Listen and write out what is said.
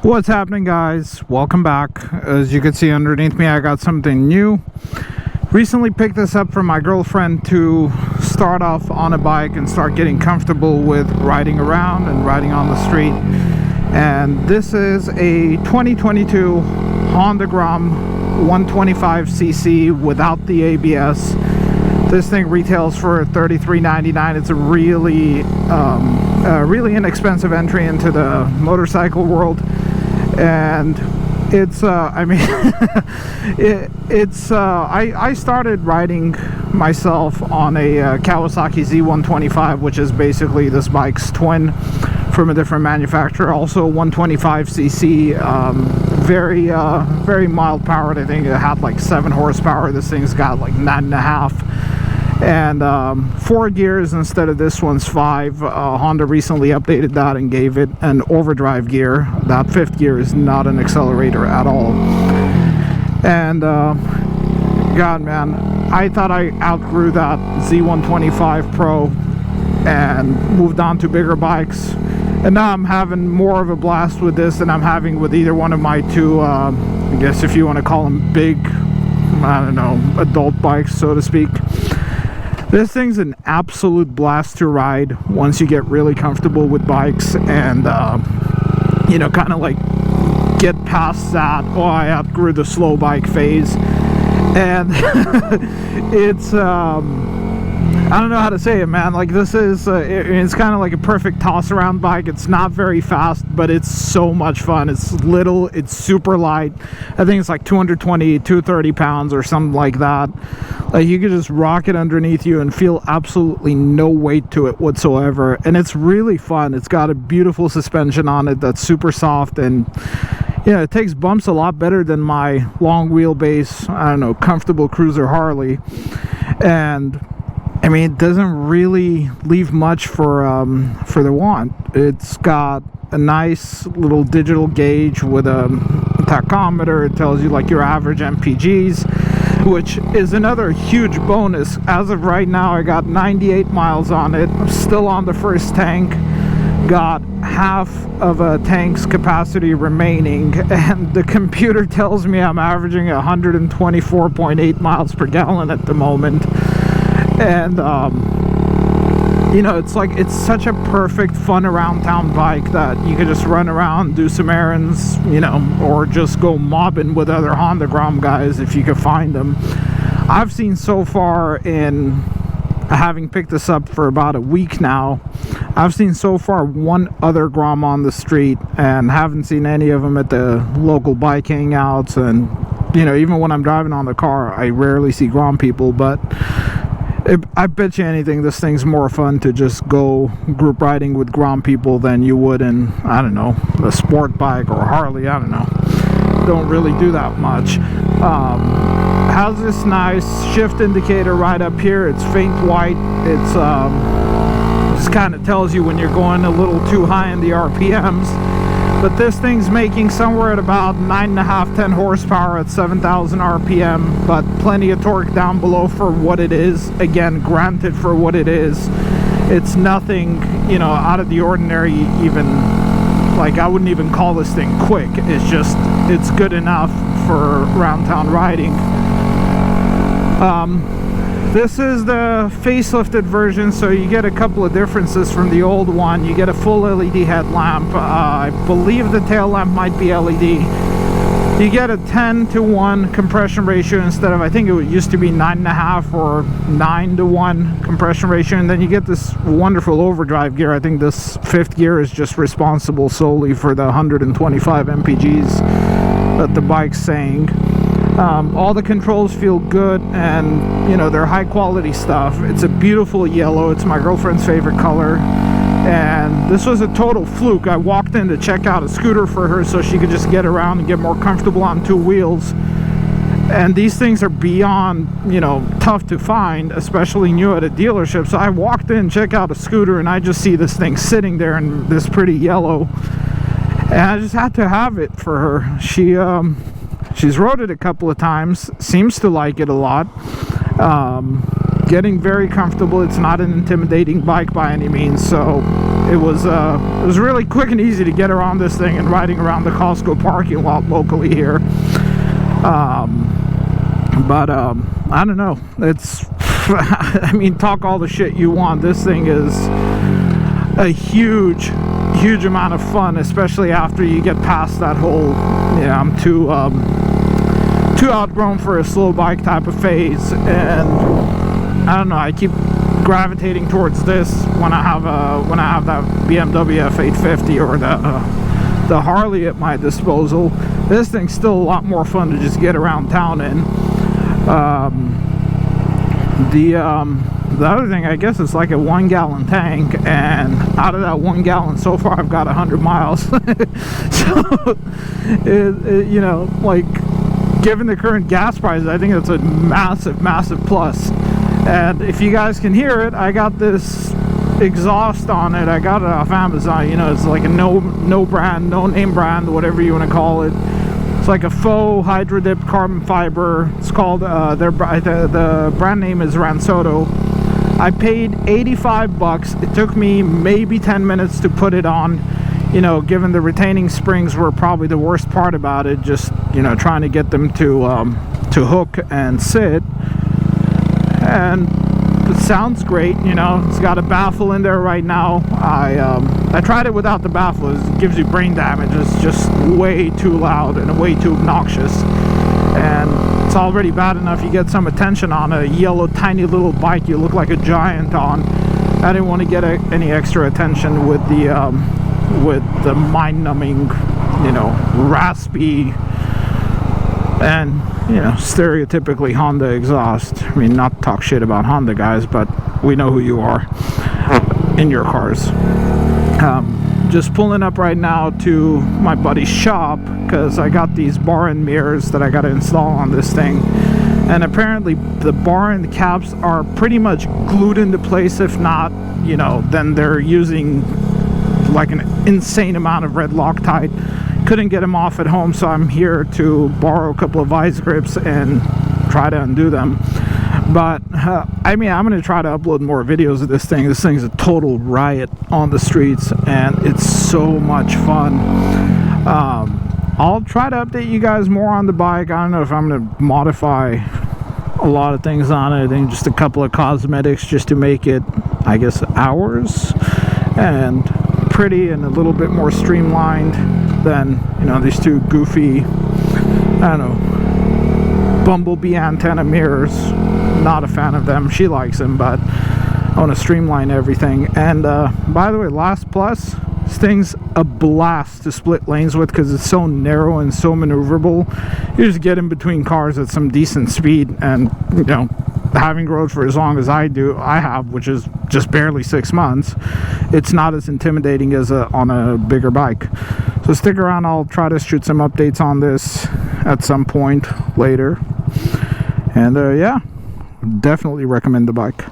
What's happening, guys? Welcome back. As you can see underneath me, I got something new. Recently picked this up from my girlfriend to start off on a bike and start getting comfortable with riding around and riding on the street. And this is a 2022 Honda Grom 125cc without the ABS. This thing retails for $33.99. It's a really inexpensive entry into the motorcycle world, and it's I mean I started riding myself on a Kawasaki Z125, which is basically this bike's twin from a different manufacturer, also 125cc, very mild powered. I think it had like 7 horsepower. This thing's got like 9.5, and 4 gears instead of this one's 5. Honda recently updated that and gave it an overdrive gear. That 5th gear is not an accelerator at all. And God, man, I thought I outgrew that Z125 Pro and moved on to bigger bikes, and now I'm having more of a blast with this than I'm having with either one of my two, I guess if you want to call them big, I don't know, adult bikes, so to speak. This thing's an absolute blast to ride once you get really comfortable with bikes and, you know, kind of like get past that, oh, I outgrew the slow bike phase. And it's, I don't know how to say it, man. Like, this is, it's kind of like a perfect toss-around bike. It's not very fast, but it's so much fun. It's little, it's super light. I think it's like 220, 230 pounds or something like that. Like, you could just rock it underneath you and feel absolutely no weight to it whatsoever. And it's really fun. It's got a beautiful suspension on it that's super soft, and yeah, it takes bumps a lot better than my long wheelbase, I don't know, comfortable cruiser Harley. And I mean, it doesn't really leave much for the want. It's got a nice little digital gauge with a tachometer. It tells you like your average MPGs, which is another huge bonus. As of right now, I got 98 miles on it. I'm still on the first tank. Got half of a tank's capacity remaining, and the computer tells me I'm averaging 124.8 miles per gallon at the moment. And you know, it's like, it's such a perfect fun around town bike that you could just run around, do some errands, you know, or just go mobbing with other Honda Grom guys if you could find them. I've seen so far, in having picked this up for about a week now, I've seen so far one other Grom on the street, and haven't seen any of them at the local bike hangouts. And you know, even when I'm driving on the car, I rarely see Grom people. But I bet you anything, this thing's more fun to just go group riding with Grom people than you would in, I don't know, a sport bike or Harley. I don't know. Don't really do that much. Has this nice shift indicator right up here. It's faint white. It's just kind of tells you when you're going a little too high in the RPMs. But this thing's making somewhere at about 9.5, 10 horsepower at 7,000 RPM, but plenty of torque down below for what it is. Again, granted, for what it is, it's nothing, you know, out of the ordinary. Even, like, I wouldn't even call this thing quick. It's just, it's good enough for around town riding. This is the facelifted version, so you get a couple of differences from the old one. You get a full LED headlamp. I believe the tail lamp might be LED. You get a 10-to-1 compression ratio instead of, I think it used to be 9.5 or 9-to-1 compression ratio. And then you get this wonderful overdrive gear. I think this 5th gear is just responsible solely for the 125 mpgs that the bike's saying. All the controls feel good, and you know, they're high quality stuff. It's a beautiful yellow. It's my girlfriend's favorite color, and this was a total fluke. I walked in to check out a scooter for her so she could just get around and get more comfortable on 2 wheels. And these things are beyond, you know, tough to find, especially new at a dealership. So I walked in, check out a scooter, and I just see this thing sitting there in this pretty yellow, and I just had to have it for her. She's rode it a couple of times, seems to like it a lot. Getting very comfortable. It's not an intimidating bike by any means, so it was really quick and easy to get around this thing, and riding around the Costco parking lot locally here. But I don't know, it's I mean, talk all the shit you want, this thing is a huge amount of fun, especially after you get past that whole, yeah, I'm too outgrown for a slow bike type of phase. And I don't know, I keep gravitating towards this when I have that BMW F850 or the Harley at my disposal. This thing's still a lot more fun to just get around town in. The other thing, I guess, it's like a 1 gallon tank, and out of that 1 gallon so far I've got 100 miles. So you know, like, given the current gas prices, I think it's a massive plus. And if you guys can hear it, I got this exhaust on it. I got it off Amazon. You know, it's like a no name brand, whatever you want to call it. It's like a faux hydro-dipped carbon fiber. It's called the brand name is Ransoto. I paid 85 bucks. It took me maybe 10 minutes to put it on. You know, given the retaining springs were probably the worst part about it, just, you know, trying to get them to hook and sit. And it sounds great, you know. It's got a baffle in there right now. I tried it without the baffle. It gives you brain damage. It's just way too loud and way too obnoxious. And it's already bad enough you get some attention on a yellow tiny little bike you look like a giant on. I didn't want to get any extra attention with the mind-numbing, you know, raspy and, you know, stereotypically Honda exhaust. I mean, not to talk shit about Honda guys, but we know who you are in your cars. Just pulling up right now to my buddy's shop because I got these bar end mirrors that I got to install on this thing, and apparently the bar end caps are pretty much glued into place. If not, you know, then they're using like an insane amount of red Loctite. Couldn't get them off at home, so I'm here to borrow a couple of vice grips and try to undo them. But I mean, I'm going to try to upload more videos of this thing. This thing's a total riot on the streets, and it's so much fun. I'll try to update you guys more on the bike. I don't know if I'm going to modify a lot of things on it. I think just a couple of cosmetics just to make it, I guess, ours and pretty and a little bit more streamlined than, you know, these two goofy, I don't know, bumblebee antenna mirrors. Not a fan of them. She likes them, but I want to streamline everything. And by the way, last plus, this thing's a blast to split lanes with because it's so narrow and so maneuverable. You just get in between cars at some decent speed, and, you know, having rode for as long as I have, which is just barely 6 months, it's not as intimidating as on a bigger bike. So stick around. I'll try to shoot some updates on this at some point later. And yeah, definitely recommend the bike.